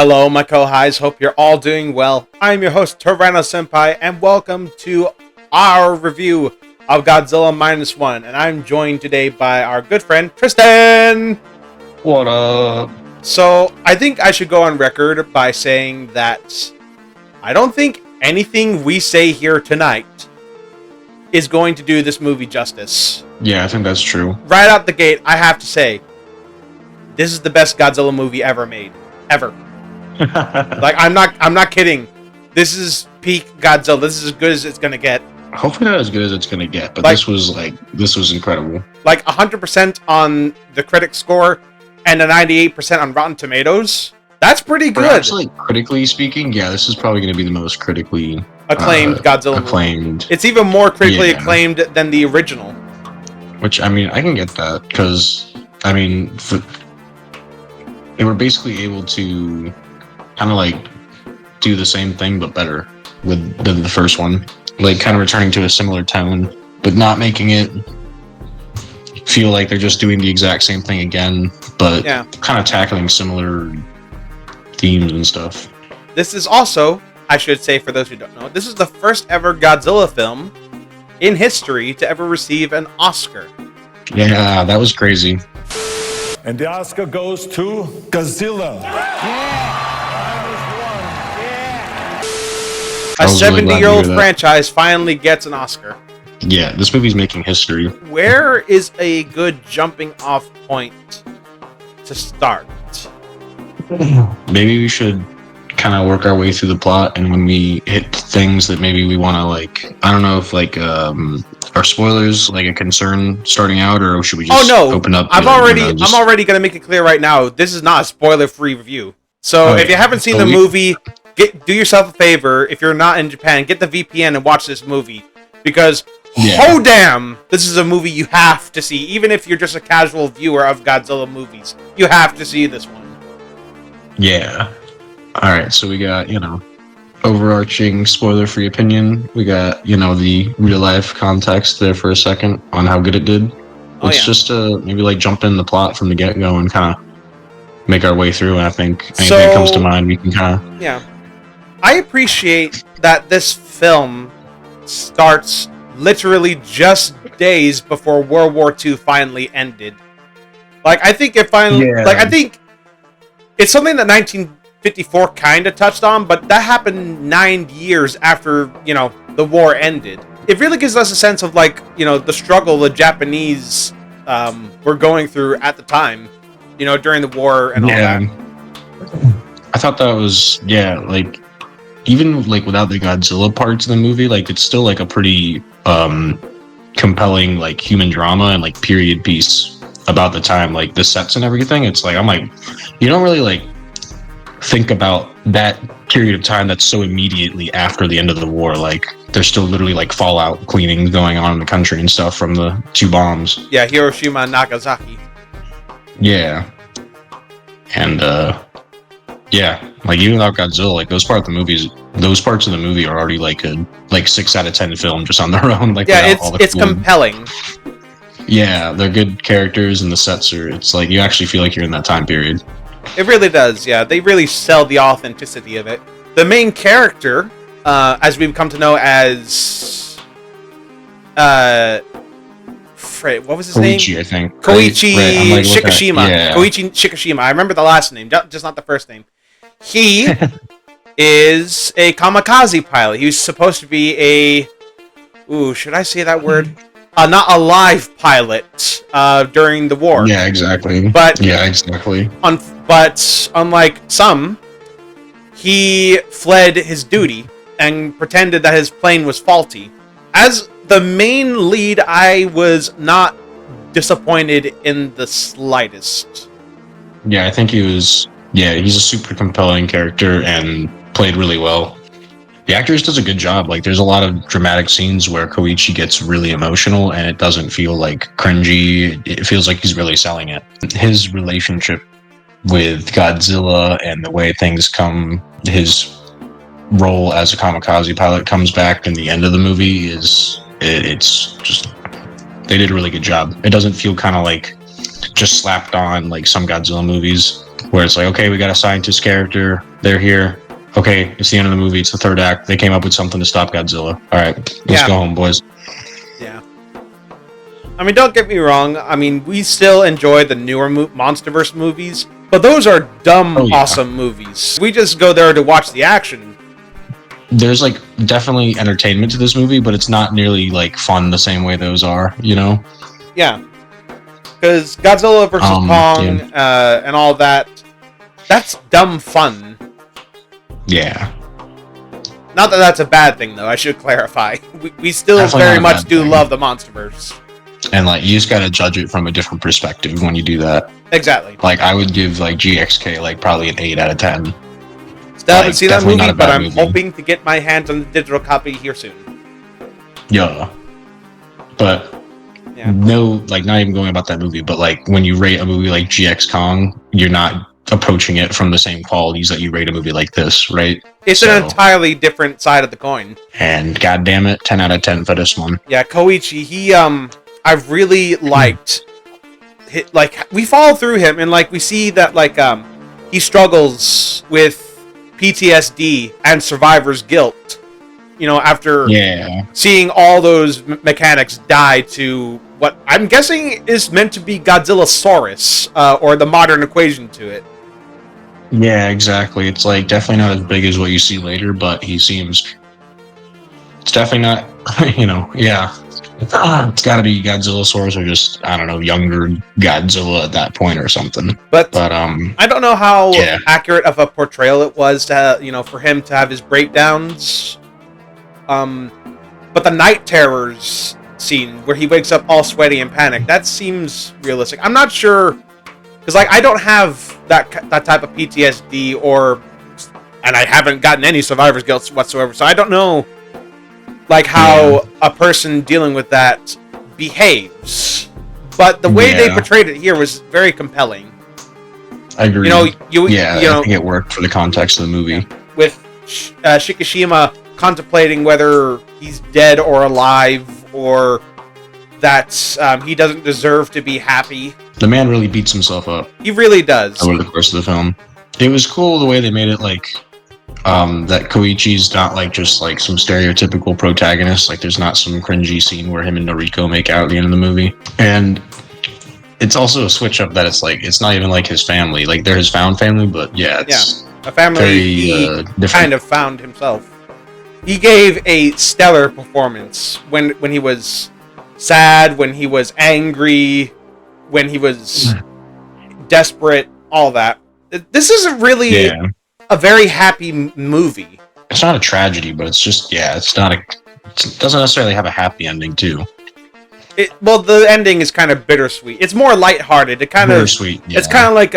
Hello, my co-highs. Hope you're all doing well. I'm your host, Tyranno Senpai, and welcome to our review of Godzilla Minus One. And I'm joined today by our good friend, Tristan! What up? So, I think I should go on record by saying that I don't think anything we say here tonight is going to do this movie justice. Yeah, I think that's true. Right out the gate, I have to say, this is the best Godzilla movie ever made. Ever. Like, I'm not kidding. This is peak Godzilla. This is as good as it's gonna get. Hopefully not as good as it's gonna get, but Like- this was incredible. Like 100% on the critic score and a 98% on Rotten Tomatoes. That's pretty good. Perhaps, like, critically speaking, yeah, this is probably gonna be the most critically Acclaimed Godzilla movie. acclaimed. It's even more critically Yeah. acclaimed than the original. Which, I mean, I can get that because, I mean, they were basically able to kind of like do the same thing but better than the first one. Like, kind of returning to a similar tone, but not making it feel like they're just doing the exact same thing again, but Yeah. kind of tackling similar themes and stuff. This is also, I should say for those who don't know, this is the first ever Godzilla film in history to ever receive an Oscar. Yeah, that was crazy. And the Oscar goes to Godzilla. I A was really glad to 70-year-old hear that. franchise finally gets an Oscar. Yeah, this movie's making history. Where is a good jumping off point to start? Maybe we should kind of work our way through the plot, and when we hit things that maybe we want to, like, I don't know if, like, are spoilers like a concern starting out, or should we just open up? I'm already gonna make it clear right now. This is not a spoiler-free review. So if you haven't seen the movie, do yourself a favor. If you're not in Japan, get the VPN and watch this movie, because oh damn, this is a movie you have to see. Even if you're just a casual viewer of Godzilla movies, you have to see this one. Yeah. All right, so we got, overarching spoiler-free opinion. We got, the real-life context there for a second on how good it did. Let's just maybe, like, jump in the plot from the get-go and kind of make our way through. And I think anything that comes to mind, we can kind of... Yeah. I appreciate that this film starts literally just days before World War II finally ended. Like, I think it finally... Yeah. Like, I think it's something that 1954 kind of touched on, but that happened 9 years after, the war ended. It really gives us a sense of, like, the struggle the Japanese were going through at the time, during the war and all that. I thought that was, like, even, like, without the Godzilla parts of the movie, like, it's still, like, a pretty compelling, like, human drama and, like, period piece about the time, like, the sets and everything. It's like, I'm like, you don't really, like, think about that period of time that's so immediately after the end of the war. Like, there's still literally, like, fallout cleaning going on in the country and stuff from the 2 bombs. Yeah, Hiroshima and Nagasaki. Yeah. And, like, even without Godzilla, like, those parts of the movie are already, like, a 6 out of 10 film just on their own. Like, yeah, without all the it's cool... compelling. Yeah, they're good characters, and the sets are, it's like, you actually feel like you're in that time period. It really does, yeah. They really sell the authenticity of it. The main character, as we've come to know as... what was his name? Koichi, I think. Koichi Right, Shikishima. Yeah. Koichi Shikishima. I remember the last name, just not the first name. He is a kamikaze pilot. He was supposed to be a... Ooh, should I say that word? Not a live pilot during the war. Yeah, exactly. But yeah, exactly. But unlike some, he fled his duty and pretended that his plane was faulty. As the main lead, I was not disappointed in the slightest. Yeah, I think he was... Yeah, he's a super compelling character and played really well. The actress does a good job. Like, there's a lot of dramatic scenes where Koichi gets really emotional, and it doesn't feel, like, cringy. It feels like he's really selling it. His relationship with Godzilla and the way things come, his role as a kamikaze pilot comes back in the end of the movie it's just... They did a really good job. It doesn't feel kind of like just slapped on like some Godzilla movies where it's like, okay, we got a scientist character, They're here. Okay, it's the end of the movie. It's the third act. They came up with something to stop Godzilla. All right, let's go home, boys. Yeah. I mean, don't get me wrong. I mean, we still enjoy the newer MonsterVerse movies, but those are dumb, awesome movies. We just go there to watch the action. There's like definitely entertainment to this movie, but it's not nearly like fun the same way those are, you know? Yeah. Because Godzilla versus Kong and all that, that's dumb fun. Yeah. Not that that's a bad thing, though. I should clarify. We still definitely very much do love the MonsterVerse. And like, you just gotta judge it from a different perspective when you do that. Exactly. Like, I would give like GXK like probably an 8 out of 10. Still haven't seen that movie, but I'm hoping to get my hands on the digital copy here soon. Yeah. But no, like, not even going about that movie, but like when you rate a movie like GX Kong, you're not approaching it from the same qualities that you rate a movie like this, right? It's an entirely different side of the coin. And goddamn it, 10 out of 10 for this one. Yeah, Koichi, he I really liked we follow through him and like we see that like he struggles with PTSD and survivor's guilt. You know, after seeing all those mechanics die to what I'm guessing is meant to be Godzillasaurus, or the modern equation to it. Yeah, exactly. It's like definitely not as big as what you see later, but he seems. It's definitely not, you know, it's got to be Godzillasaurus or just, I don't know, younger Godzilla at that point or something. But I don't know how accurate of a portrayal it was to, you know, for him to have his breakdowns. But the Night Terrors scene where he wakes up all sweaty and panicked, that seems realistic. I'm not sure, because like I don't have that type of PTSD and I haven't gotten any survivor's guilt whatsoever, so I don't know like how a person dealing with that behaves. But the way they portrayed it here was very compelling. I agree. You know, I think it worked for the context of the movie. With Shikishima contemplating whether he's dead or alive, or that he doesn't deserve to be happy. The man really beats himself up. He really does. Over the course of the film. It was cool the way they made it like that Koichi's not like just like some stereotypical protagonist. Like there's not some cringy scene where him and Noriko make out at the end of the movie. And it's also a switch up that it's like it's not even like his family. Like they're his found family, but it's a family very, he different. Kind of found himself. He gave a stellar performance when he was sad, when he was angry, when he was desperate, all that. This isn't really a very happy movie. It's not a tragedy, but it's just it's not it doesn't necessarily have a happy ending too. Well, the ending is kind of bittersweet. It's more lighthearted. It kind of bittersweet. Yeah. It's kind of like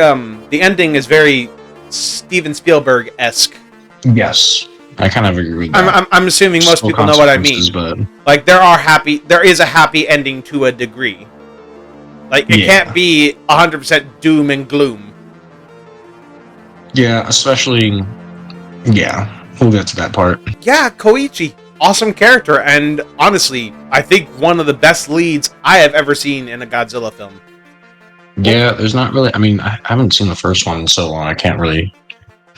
the ending is very Steven Spielberg-esque. Yes, I kind of agree with that. I'm assuming most people know what I mean. But like there is a happy ending to a degree. Like it can't be 100% doom and gloom. Yeah, especially. Yeah, we'll get to that part. Yeah, Koichi, awesome character, and honestly, I think one of the best leads I have ever seen in a Godzilla film. Yeah, there's not really. I mean, I haven't seen the first one in so long. I can't really.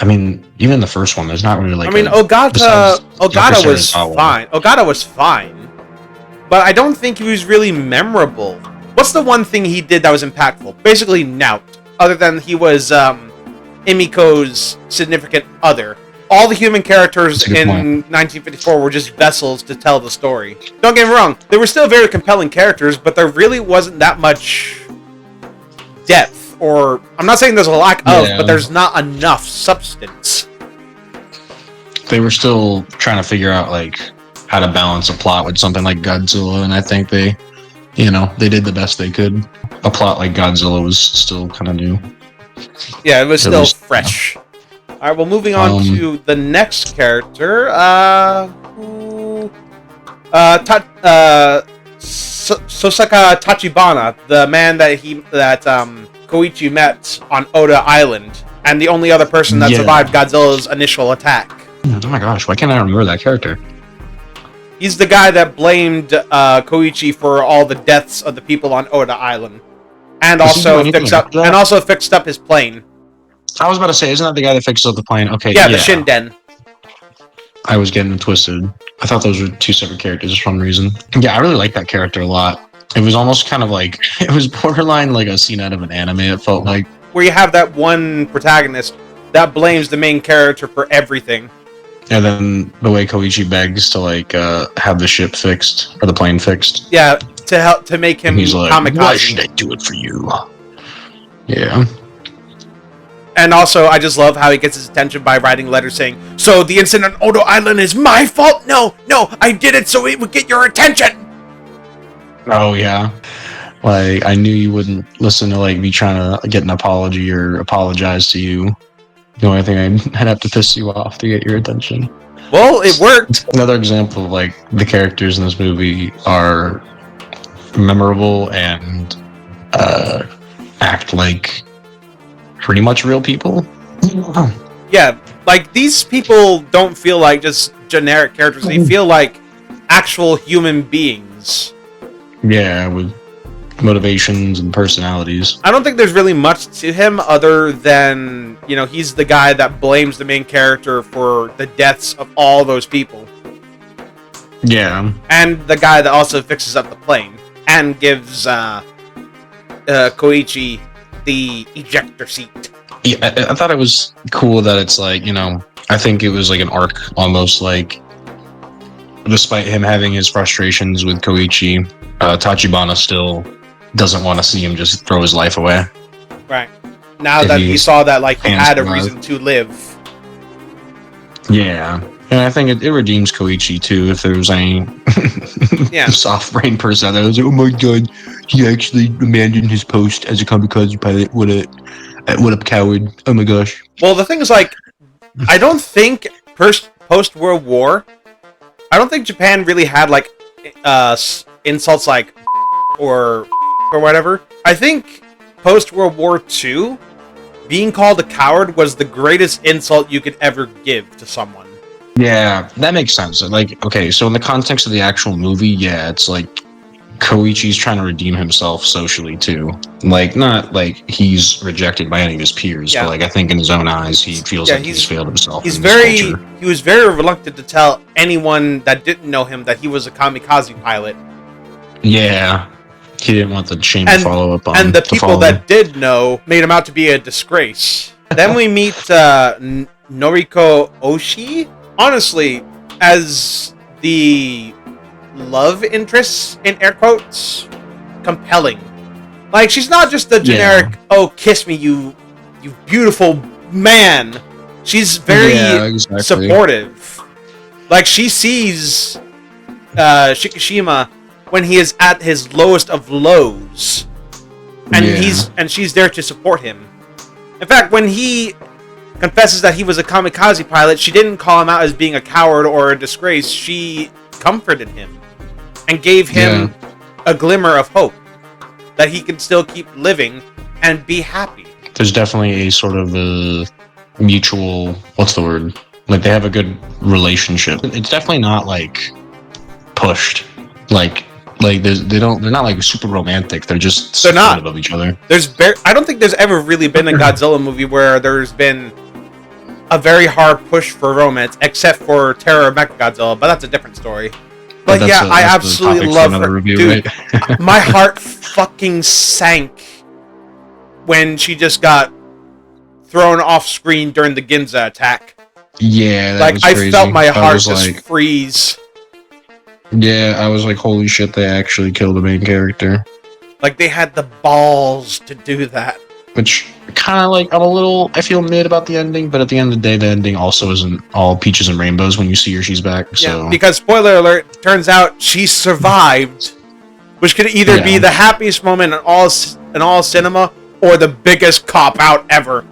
I mean, even the first one, there's not really like. I mean, Ogata was fine. Ogata was fine, but I don't think he was really memorable. What's the one thing he did that was impactful? Basically, Nout. Other than he was Emiko's significant other. All the human characters in 1954 were just vessels to tell the story. Don't get me wrong, they were still very compelling characters, but there really wasn't that much depth, or I'm not saying there's a lack of, but there's not enough substance. They were still trying to figure out like how to balance a plot with something like Godzilla, and I think they did the best they could. A plot like Godzilla was still kind of new. Yeah, it was still fresh. All right, well, moving on to the next character. Sosaka Tachibana, the man that Koichi met on Oda Island, and the only other person that survived Godzilla's initial attack. Oh my gosh, why can't I remember that character? He's the guy that blamed Koichi for all the deaths of the people on Oda Island, and also fixed up his plane. I was about to say, isn't that the guy that fixes up the plane? Okay, Yeah, the Shinden. I was getting them twisted. I thought those were two separate characters for some reason. Yeah, I really like that character a lot. It was almost kind of like, it was borderline like a scene out of an anime, it felt like. Where you have that one protagonist that blames the main character for everything. And then the way Koichi begs to like have the ship fixed, or the plane fixed. Yeah, to help, to make him He's like, kamikaze. why should I do it for you? Yeah. And also, I just love how he gets his attention by writing letters saying, so the incident on Odo Island is my fault? No, I did it so it would get your attention! Oh, yeah. Like, I knew you wouldn't listen to, like, me trying to get an apology or apologize to you. The only thing I'd have to piss you off to get your attention. Well, it worked! Another example of, like, the characters in this movie are memorable and act like pretty much real people. Yeah, like, these people don't feel like just generic characters. They feel like actual human beings. Yeah, with motivations and personalities. I don't think there's really much to him other than, you know, he's the guy that blames the main character for the deaths of all those people. Yeah. And the guy that also fixes up the plane and gives Koichi the ejector seat. Yeah, I thought it was cool that it's like, you know, I think it was like an arc almost, like, despite him having his frustrations with Koichi, Tachibana still doesn't want to see him just throw his life away. Right. Now that he saw that, like, he had a survive. reason to live. Yeah. And I think it redeems Koichi too, if there was any soft brain person out there that was like, oh my god, he actually abandoned his post as a kamikaze pilot. What a coward. Oh my gosh. Well, the thing is, like, I don't think post-World War, I don't think Japan really had, like, insults like or whatever. I think post-World War II, being called a coward was the greatest insult you could ever give to someone. Yeah, that makes sense. Like, okay, so in the context of the actual movie, yeah, it's like Koichi's trying to redeem himself socially too. Like, not like he's rejected by any of his peers, but like I think in his own eyes, he feels like he's failed himself. He was very reluctant to tell anyone that didn't know him that he was a kamikaze pilot. Yeah, he didn't want the shame to follow up on. And the people that did know made him out to be a disgrace. Then we meet Noriko Oshii. Honestly, as the love interest, in air quotes, compelling. Like, she's not just the generic, oh, kiss me, you beautiful man. She's very supportive. Like, she sees Shikishima when he is at his lowest of lows. And she's there to support him. In fact, when he confesses that he was a kamikaze pilot, she didn't call him out as being a coward or a disgrace. She comforted him and gave him a glimmer of hope that he can still keep living and be happy. There's definitely a sort of a mutual, what's the word? Like, they have a good relationship. It's definitely not like pushed. Like they're not like super romantic. They're just supportive of each other. I don't think there's ever really been a Godzilla movie where there's been a very hard push for romance, except for Terror of Mechagodzilla, but that's a different story. But yeah, I absolutely love her. Review, dude, right? my heart fucking sank when she just got thrown off screen during the Ginza attack. Yeah, like, I felt my heart just freeze. Yeah, I was like, holy shit, they actually killed the main character. Like, they had the balls to do that. Which, kind of like, I feel mid about the ending, but at the end of the day, the ending also isn't all peaches and rainbows when you see her, she's back, so... Yeah, because, spoiler alert, turns out she survived, which could either be the happiest moment in all cinema, or the biggest cop-out ever.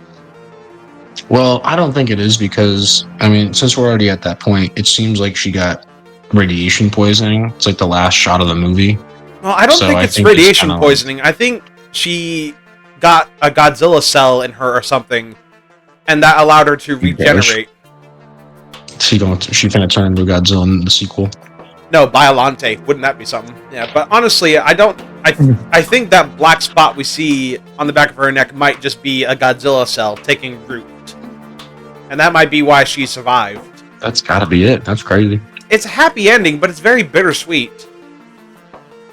Well, I don't think it is, because, I mean, since we're already at that point, it seems like she got radiation poisoning. It's like the last shot of the movie. Well, I don't think it's radiation poisoning. I think she got a Godzilla cell in her or something, and that allowed her to regenerate. She gonna turn into Godzilla in the sequel. No, Biolante. Wouldn't that be something? Yeah, but honestly, I think that black spot we see on the back of her neck might just be a Godzilla cell taking root. And that might be why she survived. That's gotta be it. That's crazy. It's a happy ending, but it's very bittersweet.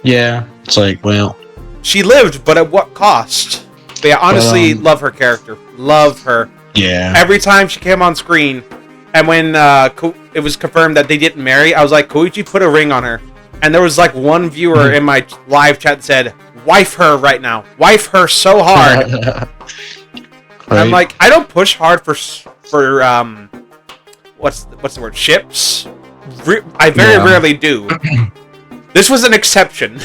Yeah, it's like, well... She lived, but at what cost? But yeah, honestly, love her character. Love her. Yeah. Every time she came on screen, and when it was confirmed that they didn't marry, I was like, Koichi, put a ring on her. And there was like one viewer in my live chat that said, wife her right now. Wife her so hard. Right. I'm like, I don't push hard for what's the word? Ships? I very rarely do. This was an exception.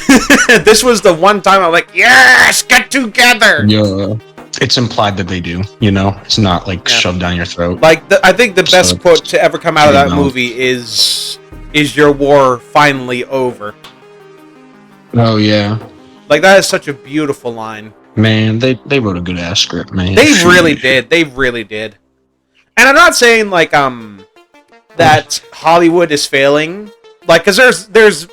This was the one time I'm like, yes, get together. Yeah. It's implied that they do, you know? It's not like shoved down your throat. Like, I think the best quote to ever come out of that movie is your war finally over? Oh, yeah. Like, that is such a beautiful line. Man, they wrote a good ass script, man. They really did. They really did. And I'm not saying, like, that Hollywood is failing. Like, because there's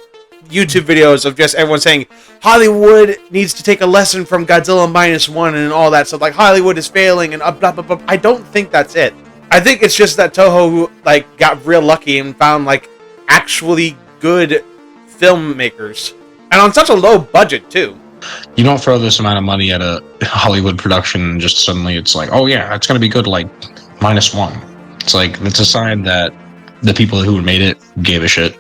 YouTube videos of just everyone saying Hollywood needs to take a lesson from Godzilla -1 and all that stuff. Like, Hollywood is failing and blah, blah, blah. I don't think that's it. I think it's just that Toho, like, got real lucky and found, like, actually good filmmakers. And on such a low budget, too. You don't throw this amount of money at a Hollywood production and just suddenly it's like, oh yeah, it's going to be good, like, -1. It's like, it's a sign that the people who made it gave a shit.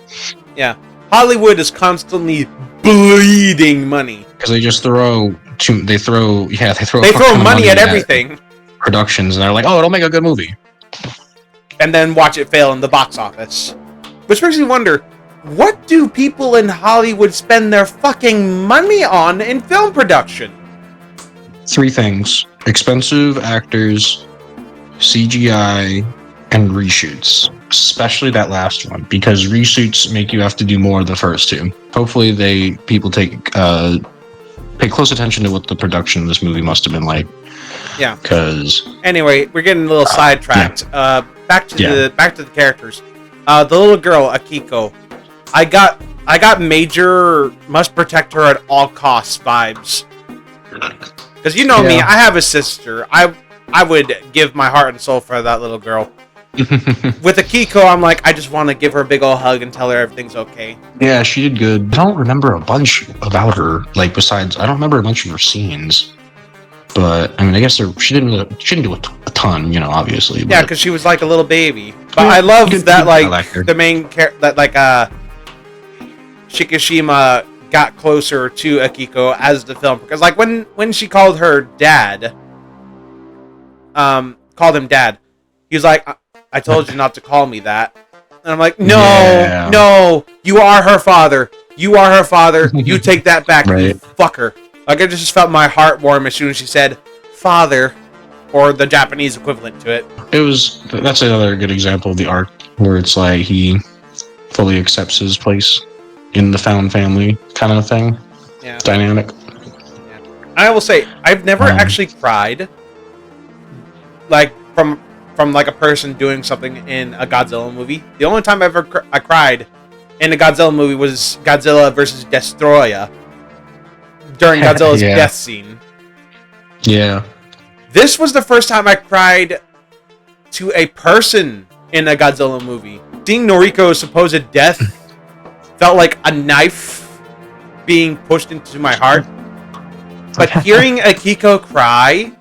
Yeah. Hollywood is constantly bleeding money. Because they just throw money at everything. Productions, and they're like, oh, it'll make a good movie. And then watch it fail in the box office. Which makes me wonder, what do people in Hollywood spend their fucking money on in film production? 3 things. Expensive actors, CGI, and reshoots. Especially that last one, because reshoots make you have to do more of the first 2. Hopefully people pay close attention to what the production of this movie must have been like. Yeah. Because anyway, we're getting a little sidetracked. Yeah. Back to the characters. The little girl, Akiko. I got major must protect her at all costs vibes. Because you know me, I have a sister. I would give my heart and soul for that little girl. With Akiko, I'm like, I just want to give her a big old hug and tell her everything's okay. Yeah, she did good. I don't remember a bunch about her. Like, besides, I don't remember a bunch of her scenes. But I mean, I guess she didn't do a ton, you know, obviously. Yeah, because she was like a little baby. But I love that, like the main character, that like Shikishima got closer to Akiko as the film, because like when she called her dad, called him dad, he was like, I told you not to call me that. And I'm like, no, you are her father. You are her father. You take that back, right. You fucker. Like, I just felt my heart warm as soon as she said father, or the Japanese equivalent to it. That's another good example of the arc where it's like he fully accepts his place in the found family kind of thing. Yeah. Dynamic. Yeah. I will say, I've never actually cried, like, from like a person doing something in a Godzilla movie. The only time I cried in a Godzilla movie was Godzilla versus Destroya during Godzilla's death scene. Yeah. This was the first time I cried to a person in a Godzilla movie. Seeing Noriko's supposed death felt like a knife being pushed into my heart. But hearing Akiko cry,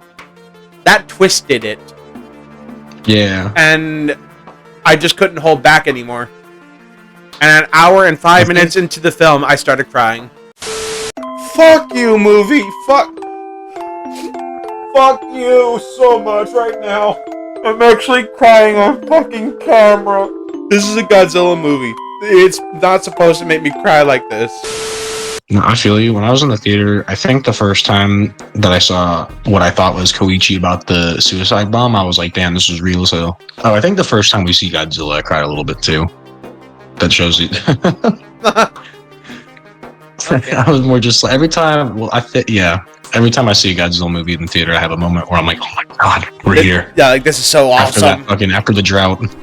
that twisted it. Yeah. And I just couldn't hold back anymore. And an hour and 5 minutes into the film, I started crying. Fuck you, movie. Fuck you so much right now. I'm actually crying on fucking camera. This is a Godzilla movie. It's not supposed to make me cry like this. No, I feel you. When I was in the theater, I think the first time that I saw what I thought was Koichi about the suicide bomb, I was like, damn, this is real as hell. Oh, I think the first time we see Godzilla, I cried a little bit too. That shows you. Okay. I was more just like, every time I see a Godzilla movie in the theater, I have a moment where I'm like, oh my god, we're here. Yeah, like, this is so awesome. After the drought.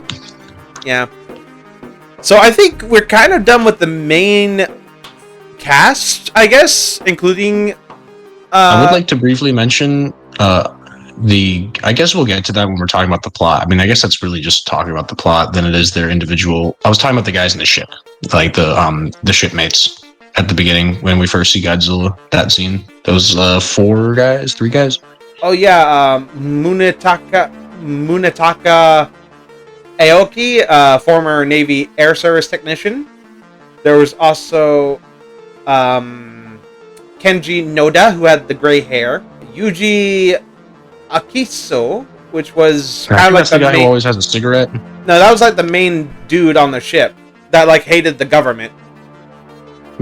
Yeah. So I think we're kind of done with the main cast, I guess, including. I would like to briefly mention I guess we'll get to that when we're talking about the plot. I mean, I guess that's really just talking about the plot than it is their individual. I was talking about the guys in the ship, like the shipmates at the beginning when we first see Godzilla. That scene, those three guys. Oh yeah, Munetaka Aoki, former Navy Air Service technician. There was also Kenji Noda, who had the gray hair. Yuji Akiso, which was kind of like the guy who always has a cigarette. No, that was like the main dude on the ship that like hated the government.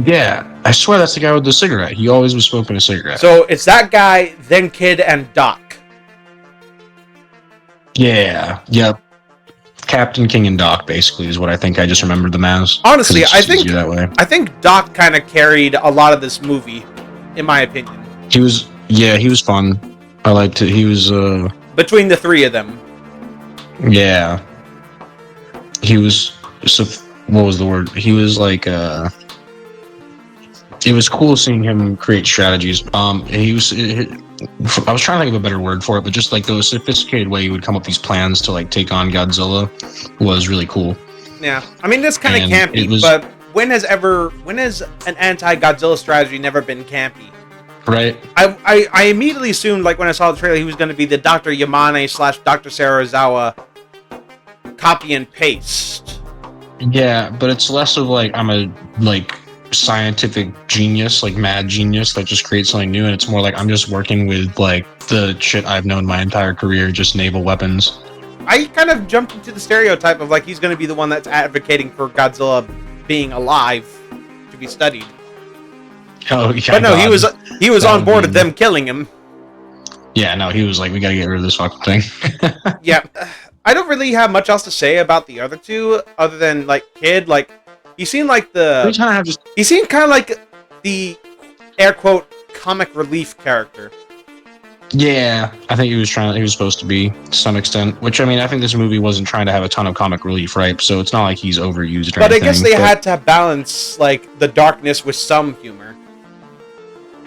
Yeah, I swear that's the guy with the cigarette. He always was smoking a cigarette. So it's that guy, then Kid, and Doc. Yeah, yep. Captain, King, and Doc basically is what I think I just remembered them as. Honestly, I think Doc kind of carried a lot of this movie, in my opinion. He was fun. I liked it. He was between the three of them. Yeah. He was what was the word? He was like it was cool seeing him create strategies. I was trying to think of a better word for it, but just like the sophisticated way he would come up with these plans to like take on Godzilla was really cool. Yeah, I mean that's kind of campy, but when has an anti-Godzilla strategy never been campy? Right. I immediately assumed, like when I saw the trailer, he was going to be the Dr. Yamane / Dr. Sarazawa copy and paste. Yeah, but it's less of like I'm a like scientific genius, like mad genius that just creates something new, and it's more like I'm just working with like the shit I've known my entire career, just naval weapons. I kind of jumped into the stereotype of like he's going to be the one that's advocating for Godzilla being alive to be studied. Oh yeah, but no, God. he was on board with them killing him. Yeah, no, he was like, we gotta get rid of this fucking thing. Yeah, I don't really have much else to say about the other two, other than like Kid. Like he seemed like he seemed kind of like the air quote comic relief character. Yeah, I think he was supposed to be to some extent. Which I mean, I think this movie wasn't trying to have a ton of comic relief, right? So it's not like he's overused or anything. But I guess they had to balance like the darkness with some humor.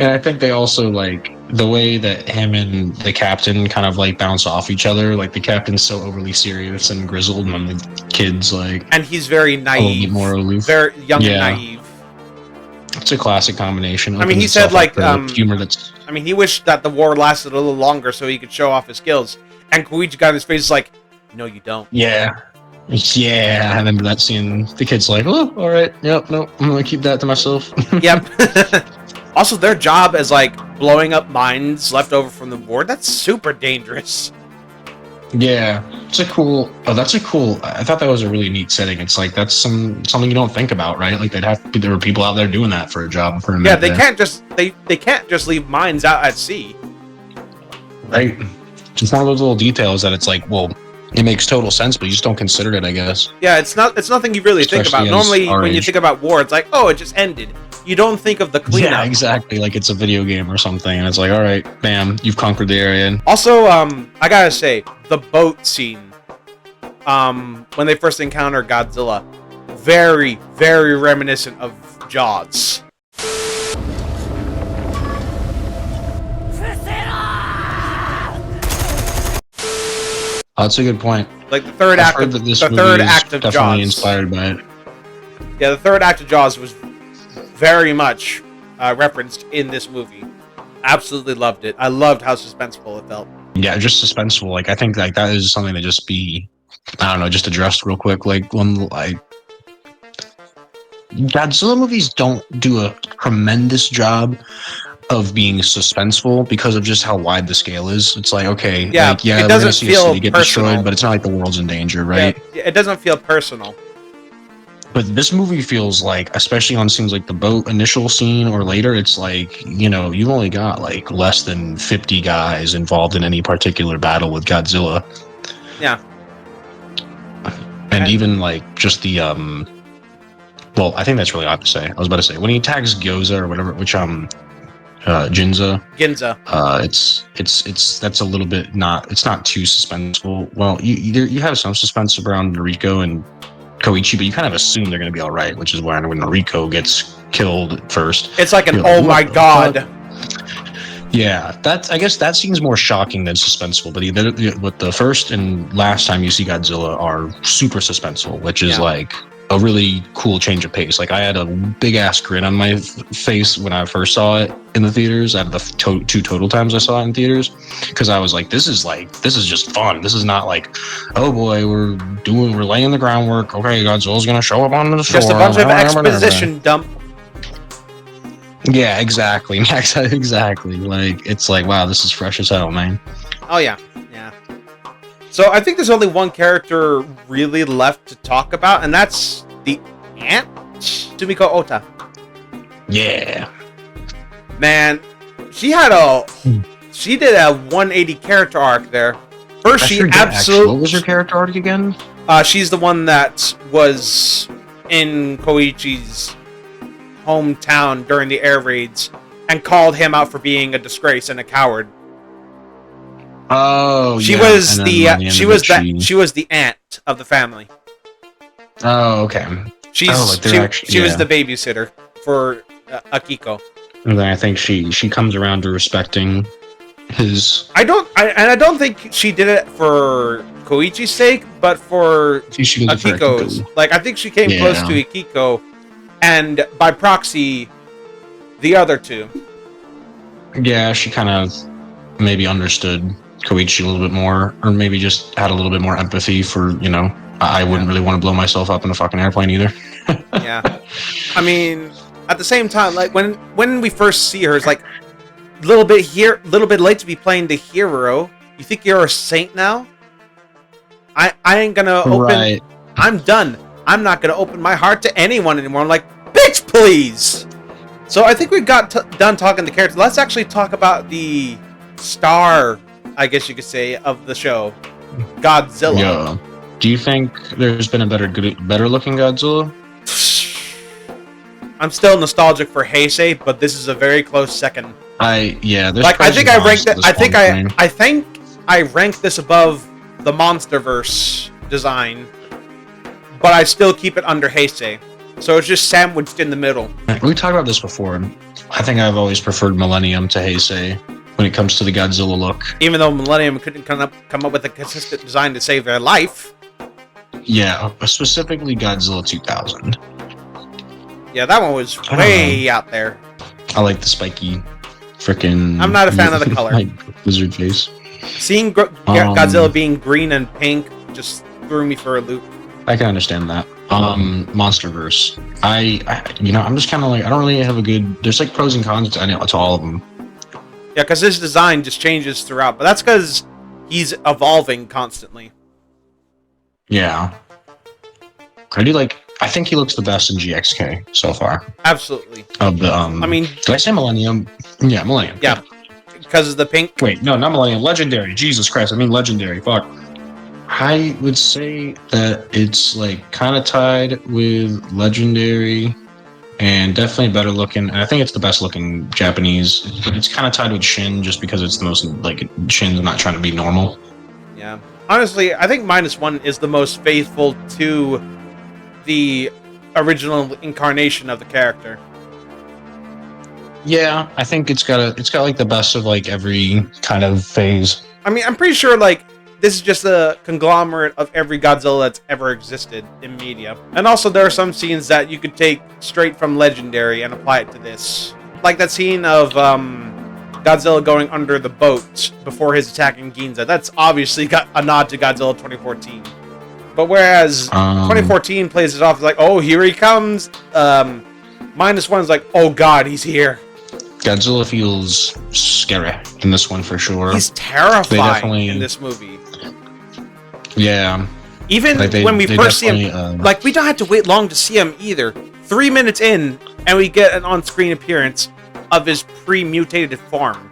And I think they also like the way that him and the captain kind of like bounce off each other. Like the captain's so overly serious and grizzled, and the kid's like, and he's very naive, more aloof, very young and naive. It's a classic combination. I mean, he said like humor that's. I mean, he wished that the war lasted a little longer so he could show off his skills. And Koichi got in his face like, "No, you don't." Yeah. Yeah, I remember that scene. The kid's like, "Oh, all right, yep, no, I'm gonna keep that to myself." Yep. Also, their job as like blowing up mines left over from the war, that's super dangerous. Yeah, it's a cool. Oh, that's a cool. I thought that was a really neat setting. It's like that's something you don't think about, right? Like there were people out there doing that for a job for a minute. Yeah, they can't just leave mines out at sea. Right. Just one of those little details that it's like, well, it makes total sense, but you just don't consider it, I guess. Yeah, it's nothing you really think about. Normally, when you think about war, it's like, oh, it just ended. You don't think of the cleanup. Yeah, exactly. Like it's a video game or something, and it's like, all right, bam, you've conquered the area. Also, I gotta say, the boat scene, when they first encounter Godzilla, very, very reminiscent of Jaws. That's a good point. Like the third act of Jaws. Definitely inspired by it. Yeah, the third act of Jaws was very much referenced in this movie. Absolutely loved it. I loved how suspenseful it felt. Yeah, just suspenseful. Like I think like that is something to just be, I don't know, just addressed real quick. Like when like Godzilla movies don't do a tremendous job of being suspenseful because of just how wide the scale is. It's like, okay, yeah, like, yeah, it we're doesn't gonna see feel a city get personal. destroyed, but it's not like the world's in danger, right? Yeah, it doesn't feel personal. But this movie feels like, especially on scenes like the boat initial scene or later, it's like, you know, you've only got like less than 50 guys involved in any particular battle with Godzilla. Yeah. And even like just the well, I think that's really odd to say. I was about to say when he attacks Gyoza or whatever, which Ginza. It's that's a little bit it's not too suspenseful. Well, you have some suspense around Noriko and Koichi, but you kind of assume they're going to be all right, which is why when Noriko gets killed first, It's like an you're oh my "What the god. fuck?" Yeah, I guess that seems more shocking than suspenseful. But either with the first and last time you see Godzilla are super suspenseful, which is like a really cool change of pace. Like I had a big ass grin on my face when I first saw it in the theaters. Out of the two total times I saw it in theaters, because I was like, this is just fun. This is not like, oh boy, we're laying the groundwork. Okay, Godzilla's gonna show up on the shore. Just a bunch of exposition dump. Yeah, exactly. Exactly. Like, it's like, wow, this is fresh as hell, man. Oh, yeah. Yeah. So, I think there's only one character really left to talk about, and that's the ant, Sumiko Ota. Yeah. Man, she did a 180 character arc there. First, she absolutely... What was her character arc again? She's the one that was in Koichi's hometown during the air raids and called him out for being a disgrace and a coward. Oh, she was the aunt of the family. Oh, okay. She was the babysitter for Akiko. And then I think she comes around to respecting his. I don't think she did it for Koichi's sake, but for Akiko's. Like, I think she came close to Akiko, and by proxy, the other two. Yeah, she kind of maybe understood Koichi a little bit more, or maybe just had a little bit more empathy for, I wouldn't really want to blow myself up in a fucking airplane either. Yeah. I mean, at the same time, like, when we first see her, it's like, a little bit late to be playing the hero. You think you're a saint now? I ain't gonna open... Right. I'm done. I'm not gonna open my heart to anyone anymore. I'm like, bitch, please! So I think we got done talking to characters. Let's actually talk about the star, I guess you could say, of the show, Godzilla. Yeah. Do you think there's been a better looking Godzilla? I'm still nostalgic for Heisei, but this is a very close second. I think I ranked this above the MonsterVerse design, but I still keep it under Heisei. So it's just sandwiched in the middle. We talked about this before. I think I've always preferred Millennium to Heisei when it comes to the Godzilla look. Even though Millennium couldn't come up with a consistent design to save their life. Yeah, specifically Godzilla 2000. Yeah, that one was way out there. I like the spiky freaking... I'm not a fan of the color. Like lizard face. Seeing Godzilla being green and pink just threw me for a loop. I can understand that. MonsterVerse. I'm just kind of like, I don't really have a good... There's like pros and cons to all of them. Yeah, because his design just changes throughout, but that's because he's evolving constantly. Yeah. I think he looks the best in GXK so far. Absolutely. Of the, did I say Millennium? Yeah, Millennium. Yeah. Because of the pink? Wait, no, not Millennium. Legendary. Jesus Christ, I mean Legendary. Fuck. I would say that it's like kind of tied with Legendary and definitely better looking. And I think it's the best looking Japanese. It's kind of tied with Shin just because it's the most, like, Shin's not trying to be normal. Yeah. Honestly, I think -1 is the most faithful to the original incarnation of the character. Yeah, I think it's got like the best of like every kind of phase. I mean, I'm pretty sure like this is just a conglomerate of every Godzilla that's ever existed in media. And also there are some scenes that you could take straight from Legendary and apply it to this. Like that scene of Godzilla going under the boat before his attacking Ginza. That's obviously got a nod to Godzilla 2014. But whereas 2014 plays it off as like, oh, here he comes. -1's like, oh god, he's here. Godzilla feels scary in this one for sure. He's terrifying in this movie. Yeah. Even when we first see him, like, we don't have to wait long to see him either. 3 minutes in, and we get an on-screen appearance of his pre-mutated form.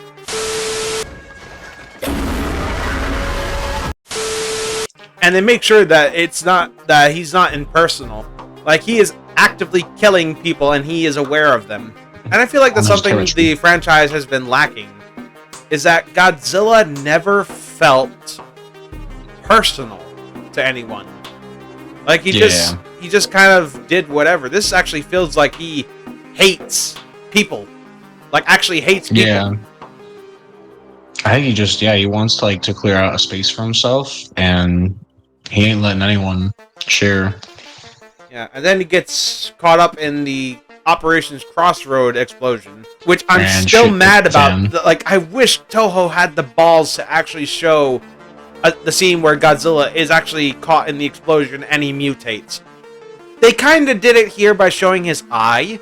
And they make sure that he's not impersonal. Like, he is actively killing people, and he is aware of them. And I feel like that's something the franchise has been lacking. Is that Godzilla never felt personal to anyone. Like, he just... he just kind of did whatever. This actually feels like he hates people. Like, actually hates people. Yeah. I think he just, he wants to clear out a space for himself, and he ain't letting anyone share. Yeah, and then he gets caught up in the Operations Crossroad explosion, which I'm still mad about. I wish Toho had the balls to actually show the scene where Godzilla is actually caught in the explosion and he mutates. They kind of did it here by showing his eye,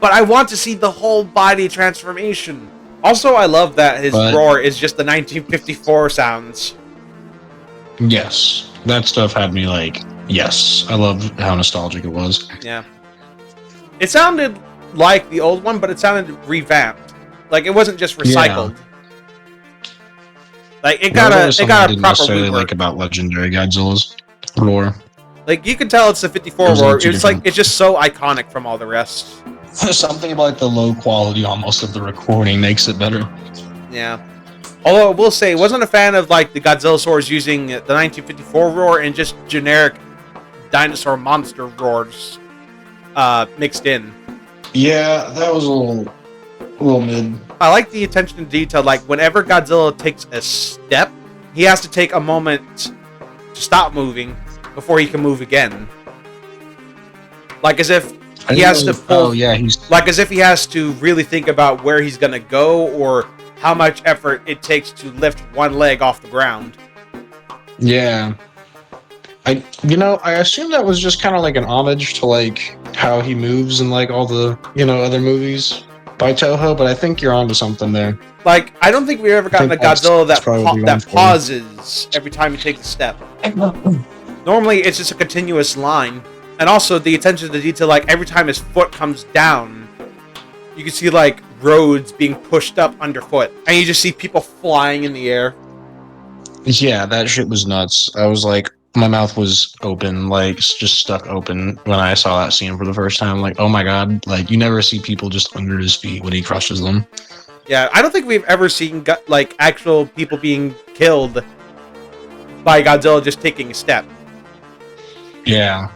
but I want to see the whole body transformation. Also, I love that his roar is just the 1954 sounds. Yes, that stuff had me yes, I love how nostalgic it was. Yeah. It sounded like the old one, but it sounded revamped. Like, it wasn't just recycled. Yeah. Like, it got a proper rework. Like about legendary Godzilla's roar. Like, you can tell it's the 54 roar. It's just so iconic from all the rest. Something about the low quality almost of the recording makes it better. Yeah. Although I will say, wasn't a fan of the Godzilla swords using the 1954 roar and just generic dinosaur monster roars mixed in. Yeah, that was a little mid. I like the attention to detail. Like, whenever Godzilla takes a step, he has to take a moment to stop moving before he can move again. Like, as if he has to pull. Like, as if he has to really think about where he's gonna go or how much effort it takes to lift one leg off the ground. Yeah. I assume that was just kind of an homage to how he moves in all the other movies by Toho, but I think you're onto something there. Like, I don't think we've ever gotten a Godzilla that pauses every time he takes a step. Normally, it's just a continuous line, and also the attention to the detail. Like, every time his foot comes down, you can see roads being pushed up underfoot, and you just see people flying in the air. Yeah, that shit was nuts. I was my mouth was open, just stuck open when I saw that scene for the first time. Oh my god, you never see people just under his feet when he crushes them. Yeah, I don't think we've ever seen actual people being killed by Godzilla just taking a step. Yeah,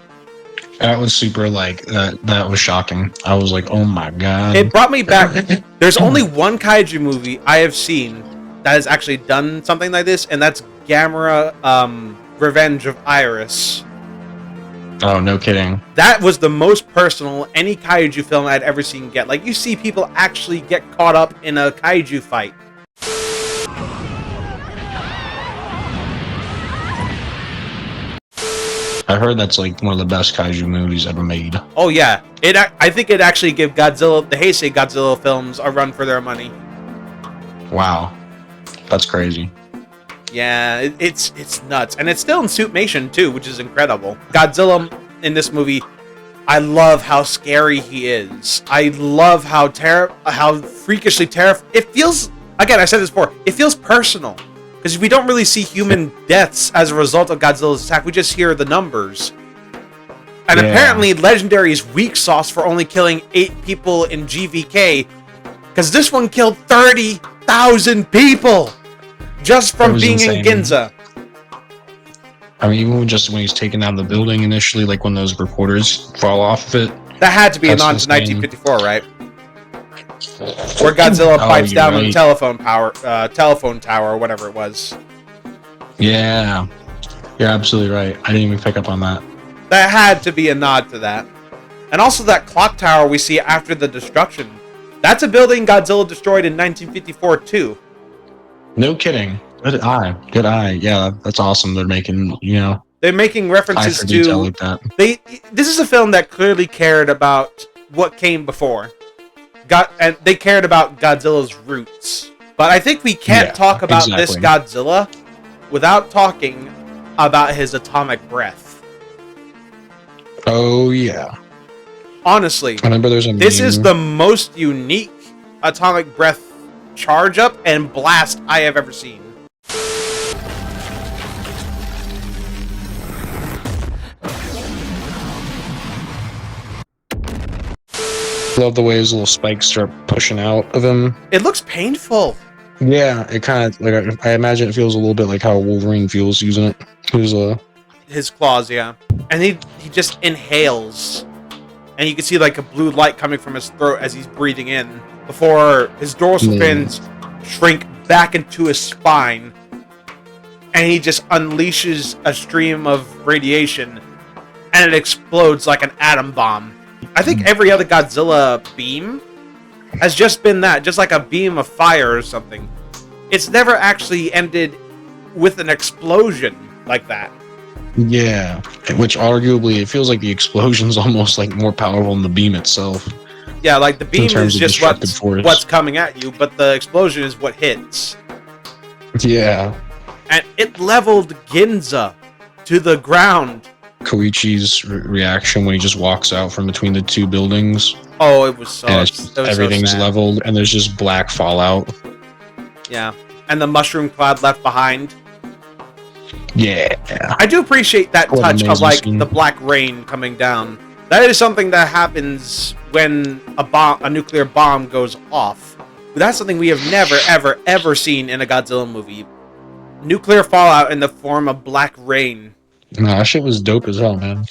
that was super that was shocking. I was oh my god. It brought me back. There's only one kaiju movie I have seen that has actually done something like this, and that's Gamera, Revenge of Iris. Oh, no kidding. That was the most personal any kaiju film I'd ever seen get. You see people actually get caught up in a kaiju fight. I heard that's one of the best kaiju movies ever made. Oh yeah, I think it actually gave the Heisei Godzilla films a run for their money. Wow, that's crazy. Yeah, it's nuts, and it's still in Suitmation too, which is incredible. Godzilla in this movie, I love how scary he is. I love how freakishly terrifying. It feels. Again, I said this before. It feels personal. Because we don't really see human deaths as a result of Godzilla's attack. We just hear the numbers. And apparently, Legendary is weak sauce for only killing 8 people in GVK. Because this one killed 30,000 people! Just from being insane. In Ginza. I mean, even just when he's taking down the building initially, when those reporters fall off of it. That had to be a nod to 1954, right? Where Godzilla bites down on the telephone tower, or whatever it was. Yeah, you're absolutely right. I didn't even pick up on that. That had to be a nod to that. And also that clock tower we see after the destruction. That's a building Godzilla destroyed in 1954 too. No kidding. Good eye. Good eye. Yeah, that's awesome. They're making, They're making references to... like that. This is a film that clearly cared about what came before. And they cared about Godzilla's roots. But I think we can't talk about this Godzilla without talking about his atomic breath. Oh, yeah. Honestly, this is the most unique atomic breath charge up and blast I have ever seen. Love the way his little spikes start pushing out of him. It looks painful. Yeah, it kind of I imagine it feels a little bit like how Wolverine feels using it. His claws, yeah. and he just inhales, and you can see like a blue light coming from his throat as he's breathing in before his dorsal fins shrink back into his spine, and he just unleashes a stream of radiation, and it explodes like an atom bomb. I think every other Godzilla beam has just been that, just like a beam of fire or something. It's never actually ended with an explosion like that. Yeah, which arguably it feels like the explosion's almost like more powerful than the beam itself. Yeah, like the beam is just force. what's coming at you, but the explosion is what hits. Yeah. And it leveled Ginza to the ground. Koichi's reaction when he just walks out from between the two buildings. Oh, it was so... everything's so leveled, and there's just black fallout. Yeah. And the mushroom cloud left behind. Yeah. I do appreciate that touch of, like, the black rain coming down. That is something that happens when a nuclear bomb goes off. But that's something we have never, ever, ever seen in a Godzilla movie. Nuclear fallout in the form of black rain. Nah, that shit was dope as hell, man.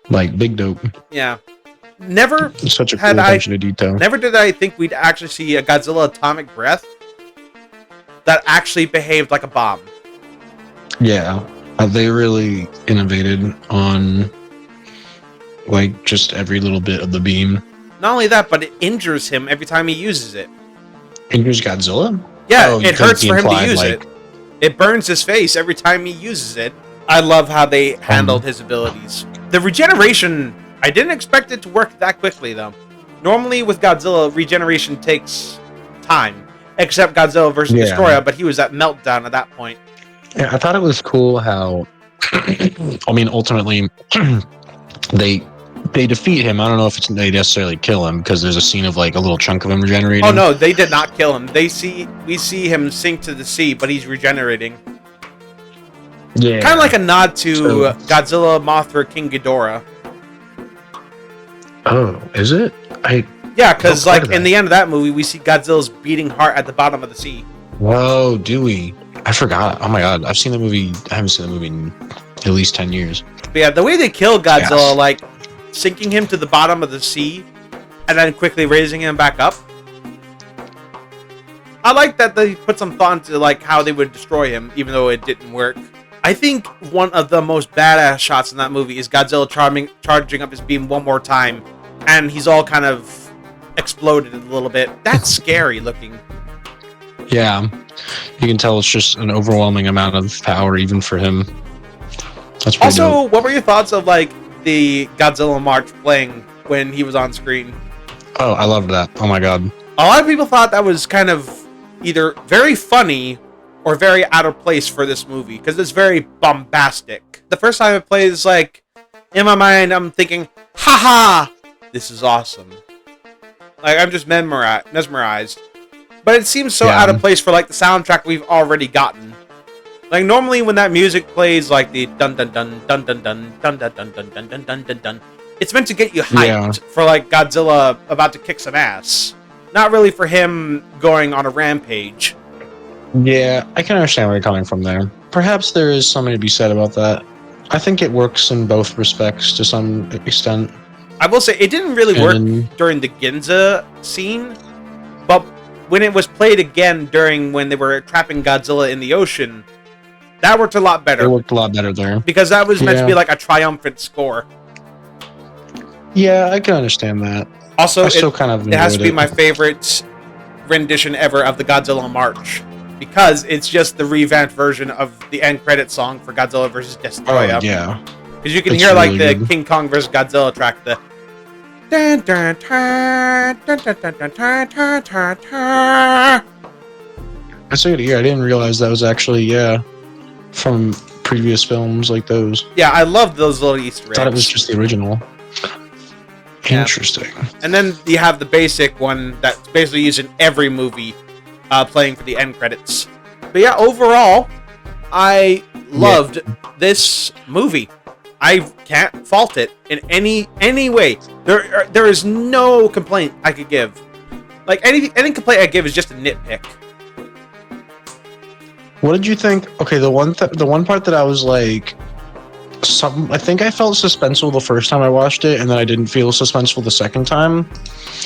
Like, big dope. Yeah. Never such a cool attention to detail. Never did I think we'd actually see a Godzilla atomic breath that actually behaved like a bomb. Yeah. They really innovated on, like, just every little bit of the beam. Not only that, but it injures him every time he uses it. Injures Godzilla? Yeah, it hurts for him to use it. It burns his face every time he uses it. I love how they handled his abilities. The regeneration, I didn't expect it to work that quickly, though. Normally, with Godzilla, regeneration takes time. Except Godzilla vs. Destroyer, but he was at meltdown at that point. Yeah, I thought it was cool how... I mean, ultimately, they defeat him. I don't know if they necessarily kill him, because there's a scene of, like, a little chunk of him regenerating. Oh, no, they did not kill him. We see him sink to the sea, but he's regenerating. Yeah. Kind of like a nod to Godzilla, Mothra, King Ghidorah. Oh, is it? Yeah, because like in the end of that movie, we see Godzilla's beating heart at the bottom of the sea. Whoa, do we? I forgot. Oh my god, I've seen the movie. I haven't seen the movie in at least 10 years. But yeah, the way they kill Godzilla, like sinking him to the bottom of the sea and then quickly raising him back up. I like that they put some thought into like how they would destroy him, even though it didn't work. I think one of the most badass shots in that movie is Godzilla charging up his beam one more time, and he's all kind of exploded a little bit. That's scary looking. Yeah, you can tell it's just an overwhelming amount of power, even for him. That's pretty also dope. What were your thoughts of like the Godzilla march playing when he was on screen? Oh, I loved that. Oh my god. A lot of people thought that was kind of either very funny or very out of place for this movie, because it's very bombastic. The first time it plays, like, in my mind, I'm thinking, haha, this is awesome. Like, I'm just mesmerized. But it seems so out of place for, like, the soundtrack we've already gotten. Like, normally when that music plays, like, the dun-dun-dun, dun-dun-dun, dun-dun-dun, dun-dun-dun, dun-dun-dun, it's meant to get you hyped for, like, Godzilla about to kick some ass. Not really for him going on a rampage. Yeah, I can understand where you're coming from there. Perhaps there is something to be said about that. I think it works in both respects to some extent. I will say, it didn't really work during the Ginza scene, but when it was played again during when they were trapping Godzilla in the ocean, that worked a lot better. It worked a lot better there. Because that was meant to be like a triumphant score. Yeah, I can understand that. Also, it has to be my favorite rendition ever of the Godzilla March, because it's just the revamped version of the end credit song for Godzilla vs. Destroyer. Oh, yeah. Because you can hear like really the King Kong vs. Godzilla track, the dun dun dun dun dun dun dun dun dun dun dun. That's good to hear. I didn't realize that was actually from previous films like those. Yeah, I love those little Easter eggs. I thought it was just the original. Interesting. And then you have the basic one that's basically used in every movie, playing for the end credits. But yeah, overall, I loved this movie. I can't fault it in any way. There is no complaint I could give. Like any complaint I give is just a nitpick. What did you think? Okay, the one part that I was like I think I felt suspenseful the first time I watched it, and then I didn't feel suspenseful the second time.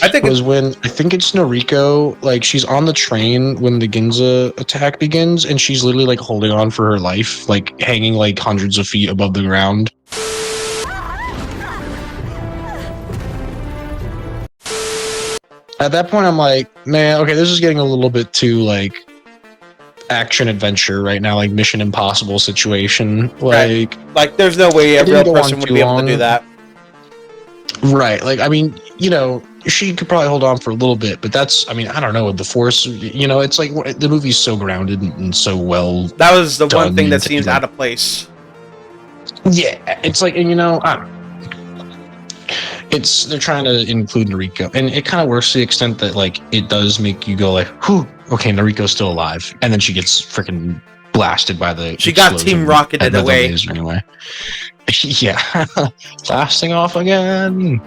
I think was when I think it's Noriko, like she's on the train when the Ginza attack begins, and she's literally like holding on for her life, like hanging like hundreds of feet above the ground. At that point, I'm like, man, okay, this is getting a little bit too like action adventure right now, like Mission Impossible situation. Like there's no way a real person would be able to do that. Right. Like, I mean, you know, she could probably hold on for a little bit, but that's, I mean, I don't know, with the Force, you know, it's like the movie's so grounded and so well. That was the one thing that seems out of place. Yeah, it's like, and you know, I don't know. They're trying to include Noriko, and it kind of works to the extent that like it does make you go like, whew, okay, Noriko's still alive, and then she gets freaking blasted by the. She got Team Rocketed away. Anyway. Yeah, blasting off again.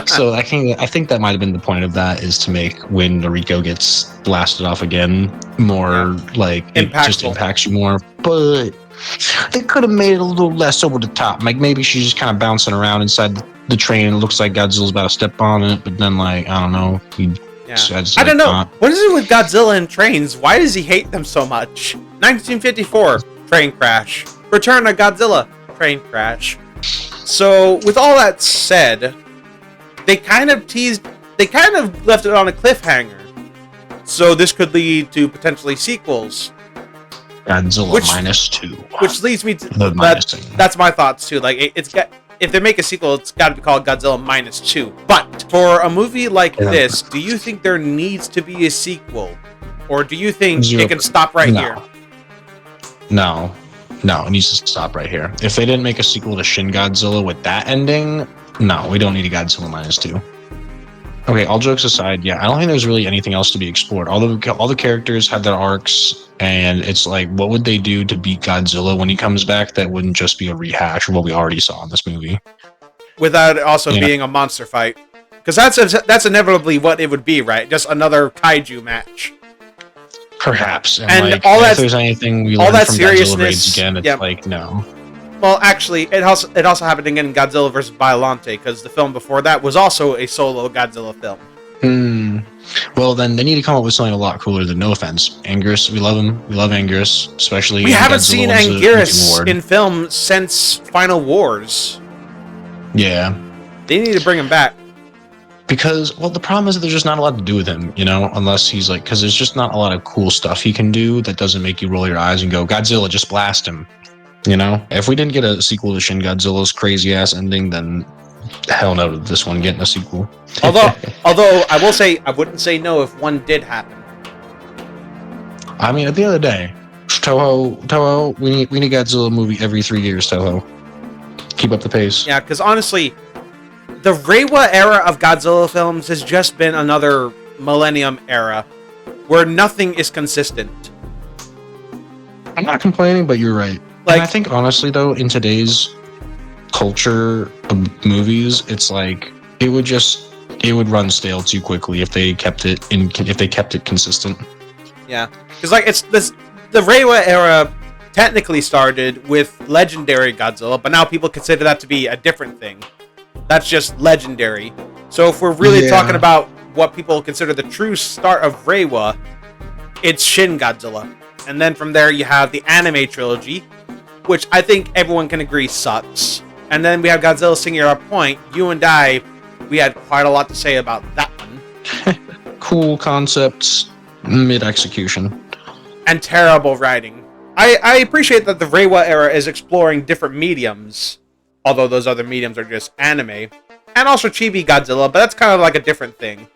So I think that might have been the point of that, is to make when Noriko gets blasted off again more like it just impacts you more, but. They could have made it a little less over the top. Like maybe she's just kind of bouncing around inside the train and it looks like Godzilla's about to step on it, but then like I don't know. I don't know. What is it with Godzilla and trains? Why does he hate them so much? 1954 train crash. Return of Godzilla train crash. So with all that said, they kind of left it on a cliffhanger. So this could lead to potentially sequels. Godzilla -2, which leads me to that's my thoughts too. Like if they make a sequel, it's got to be called Godzilla -2. But for a movie like this, do you think there needs to be a sequel, or do you think it can stop right here? No, it needs to stop right here. If they didn't make a sequel to Shin Godzilla with that ending, no, we don't need a Godzilla -2. Okay, all jokes aside, yeah, I don't think there's really anything else to be explored. All the characters have their arcs, and it's like, what would they do to beat Godzilla when he comes back that wouldn't just be a rehash of what we already saw in this movie? Without it also being a monster fight. Because that's inevitably what it would be, right? Just another kaiju match. Perhaps. And like, all that, if there's anything we learn from Godzilla raids again, it's like, no. Well, actually, it also happened again in Godzilla vs. Biollante, because the film before that was also a solo Godzilla film. Well, then they need to come up with something a lot cooler than, no offense, Anguirus. We love him. We love Anguirus, especially. We haven't seen Anguirus in film since Final Wars. Yeah. They need to bring him back. Because, well, the problem is that there's just not a lot to do with him, you know, unless he's like, because there's just not a lot of cool stuff he can do that doesn't make you roll your eyes and go, Godzilla, just blast him. You know, if we didn't get a sequel to Shin Godzilla's crazy ass ending, then hell no to this one getting a sequel. although I will say, I wouldn't say no if one did happen. I mean, at the end of the day, Toho, we need a Godzilla movie every 3 years, Toho. Keep up the pace. Yeah, because honestly, the Reiwa era of Godzilla films has just been another Millennium era where nothing is consistent. I'm not complaining, but you're right. Like, and I think honestly though, in today's culture of movies, it's like it would run stale too quickly if they kept it consistent. Yeah, because like the Reiwa era technically started with legendary Godzilla, but now people consider that to be a different thing. That's just legendary. So if we're really talking about what people consider the true start of Reiwa, it's Shin Godzilla. And then from there you have the anime trilogy, which I think everyone can agree sucks. And then we have Godzilla Singular Point. You and I, we had quite a lot to say about that one. Cool concepts, mid-execution. And terrible writing. I appreciate that the Reiwa era is exploring different mediums, although those other mediums are just anime. And also Chibi Godzilla, but that's kind of like a different thing.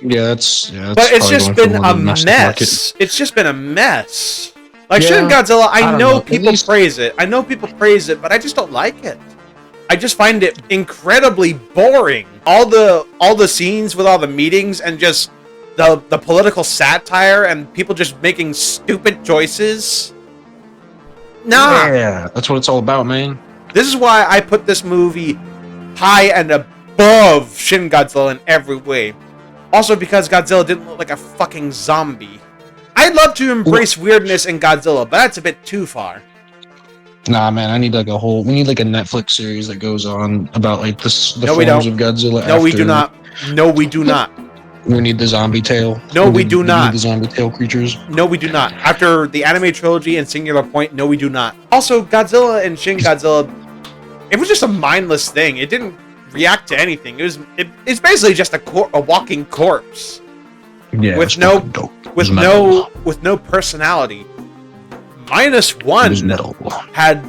Yeah, that's but it's just been a mess. It's just been a mess. Like Shin Godzilla, I know people praise it. But I just don't like it. I just find it incredibly boring. All the scenes with all the meetings and just the political satire and people just making stupid choices. Nah. Yeah, that's what it's all about, man. This is why I put this movie high and above Shin Godzilla in every way. Also because Godzilla didn't look like a fucking zombie. I'd love to embrace weirdness in Godzilla, but that's a bit too far. Nah, man, I need like we need like a Netflix series that goes on about like the No, we forms don't. of Godzilla. No, we do not. No, we do not. We need the zombie tail. No, we do We not. need the zombie tail creatures. No, we do not. After the anime trilogy and Singular Point, no, we do not. Also, Godzilla and Shin Godzilla, it was just a mindless thing. It didn't react to anything. It's basically just a walking corpse. Yeah, with no personality. -1 had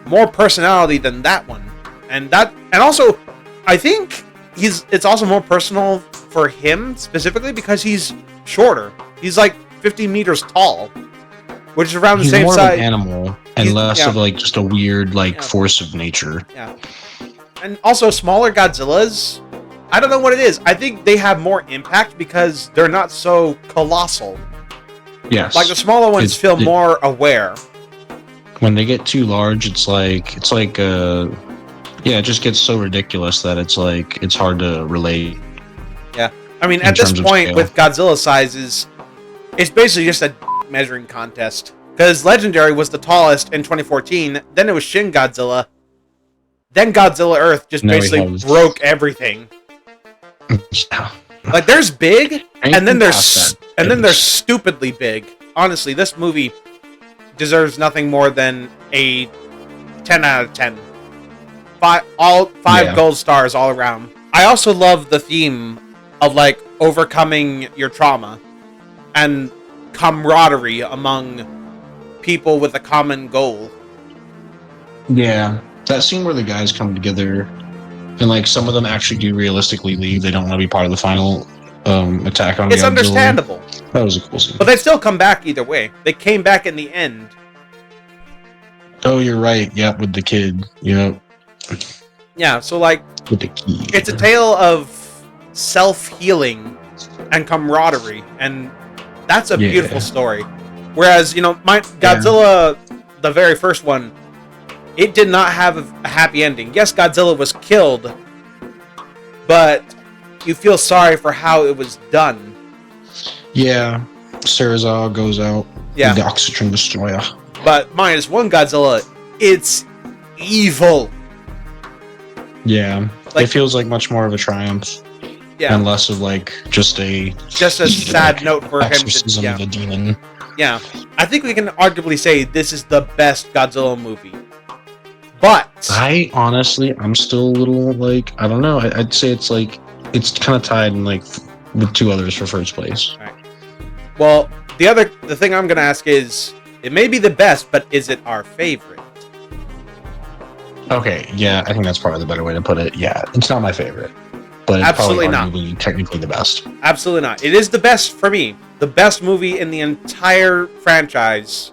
more personality than that one, and also I think it's also more personal for him specifically because he's shorter. He's like 50 meters tall, which is around the same more size. Of an animal and less of like just a weird force of nature. Yeah, and also smaller Godzillas. I don't know what it is. I think they have more impact because they're not so colossal. Yes. Like the smaller ones feel more aware. When they get too large, it just gets so ridiculous that it's hard to relate. Yeah. I mean, at this point with Godzilla sizes, it's basically just a measuring contest. Because Legendary was the tallest in 2014, then it was Shin Godzilla, then Godzilla Earth just basically broke everything. Like there's big, and then there's stupidly big. Honestly, this movie deserves nothing more than a 10 out of 10. Five gold stars all around. I also love the theme of like overcoming your trauma and camaraderie among people with a common goal. Yeah, that scene where the guys come together. And like some of them actually do realistically leave. They don't want to be part of the final attack on Godzilla. It's understandable. That was a cool scene. But they still come back either way. They came back in the end. Oh, you're right. Yeah, with the kid. Yep. Yeah, so like with the kid. It's a tale of self-healing and camaraderie, and that's a beautiful story. Whereas, my Godzilla, the very first one, it did not have a happy ending. Yes, Godzilla was killed, but you feel sorry for how it was done. Yeah, Sarazar goes out with the oxygen destroyer. But -1 Godzilla, it's evil. Yeah, it feels like much more of a triumph. Yeah. And less of just a sad note for him to of a demon. Yeah. I think we can arguably say this is the best Godzilla movie. But I'm still a little I don't know. I'd say it's kind of tied in with two others for first place. All right. Well, the thing I'm gonna ask is, it may be the best, but is it our favorite? Okay, yeah, I think that's probably the better way to put it. Yeah, it's not my favorite, but it's absolutely probably technically the best. Absolutely not. It is the best for me. The best movie in the entire franchise,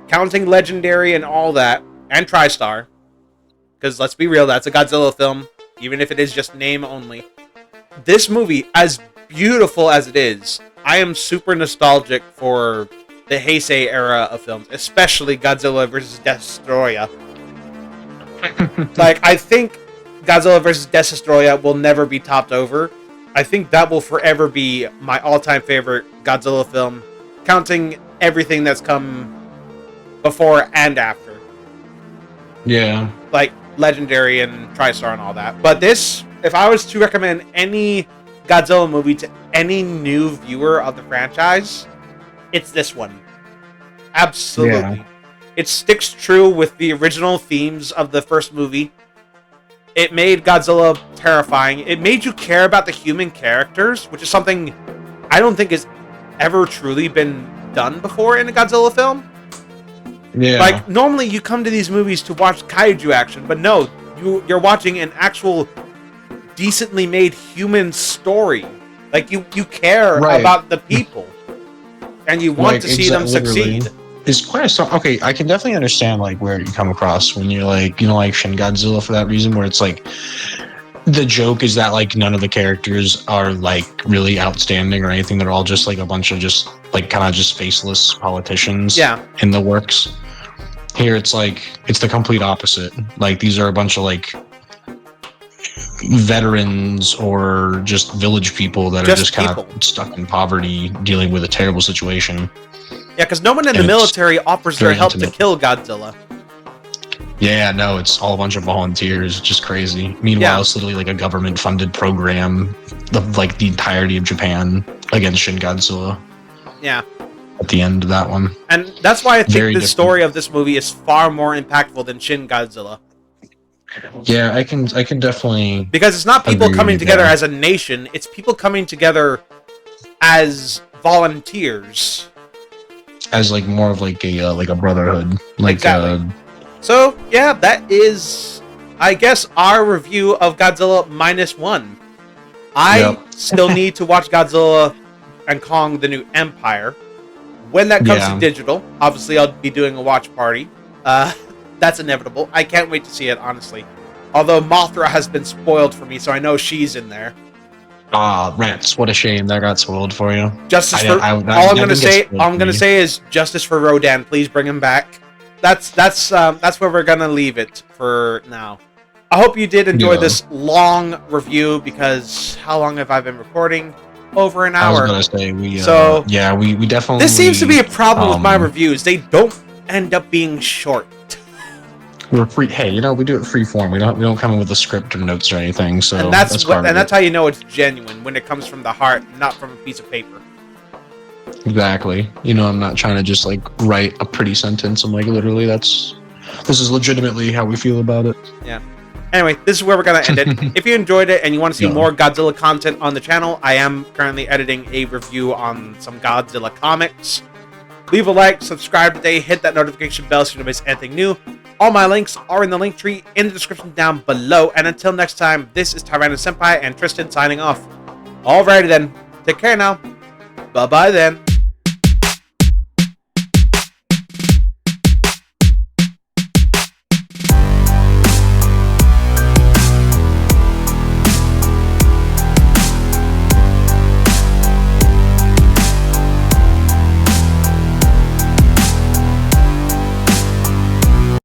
counting Legendary and all that, and TriStar. Because let's be real, that's a Godzilla film, even if it is just name only. This movie, as beautiful as it is, I am super nostalgic for the Heisei era of films, especially Godzilla vs. Destroyer. I think Godzilla vs. Destroyer will never be topped over. I think that will forever be my all-time favorite Godzilla film, counting everything that's come before and after. Yeah. Legendary and TriStar and all that. But this, if I was to recommend any Godzilla movie to any new viewer of the franchise, it's this one. Absolutely. Yeah. It sticks true with the original themes of the first movie. It made Godzilla terrifying. It made you care about the human characters, which is something I don't think has ever truly been done before in a Godzilla film. Yeah. Normally you come to these movies to watch kaiju action, but no, you're watching an actual decently made human story. You care about the people, and you want to see them succeed. It's quite okay. I can definitely understand where you come across when you're Shin Godzilla for that reason, where it's the joke is that none of the characters are really outstanding or anything. They're all just a bunch of just kind of just faceless politicians. Yeah. In the works. Here it's it's the complete opposite. These are a bunch of veterans or just village people that are just kind of stuck in poverty, dealing with a terrible situation. Yeah, because no one in the military offers their help to kill Godzilla. Yeah, no, it's all a bunch of volunteers, just crazy. Meanwhile, it's literally like a government-funded program, like the entirety of Japan against Shin Godzilla. Yeah. At the end of that one, and that's why I think Very the different. story of this movie is far more impactful than Shin Godzilla. Yeah, I can definitely, because it's not people agree coming with you together there. as a nation; it's people coming together as volunteers. as like more of like a brotherhood, like Exactly. So, yeah, that is, I guess, our review of Godzilla -1. I Yep. still need to watch Godzilla and Kong: The New Empire. When that comes to Yeah. digital, obviously I'll be doing a watch party. That's inevitable. I can't wait to see it, honestly. Although Mothra has been spoiled for me, so I know she's in there. Rats, what a shame that got spoiled for you. Justice for all I'm gonna say is justice for Rodan. Please bring him back. That's where we're gonna leave it for now. I hope you did enjoy this long review, because how long have I been recording? Over an hour. I was gonna say we definitely. This seems to be a problem with my reviews. They don't end up being short. We're free. Hey, we do it free form. We don't come in with a script or notes or anything. So And that's how you know it's genuine, when it comes from the heart, not from a piece of paper. Exactly. I'm not trying to just like write a pretty sentence. I'm like, literally, this is legitimately how we feel about it. Yeah. Anyway, this is where we're going to end it. If you enjoyed it and you want to see more Godzilla content on the channel, I am currently editing a review on some Godzilla comics. Leave a like, subscribe today, hit that notification bell so you don't miss anything new. All my links are in the link tree in the description down below. And until next time, this is Tyrannus Senpai and Tristan signing off. Alrighty then. Take care now. Bye-bye then.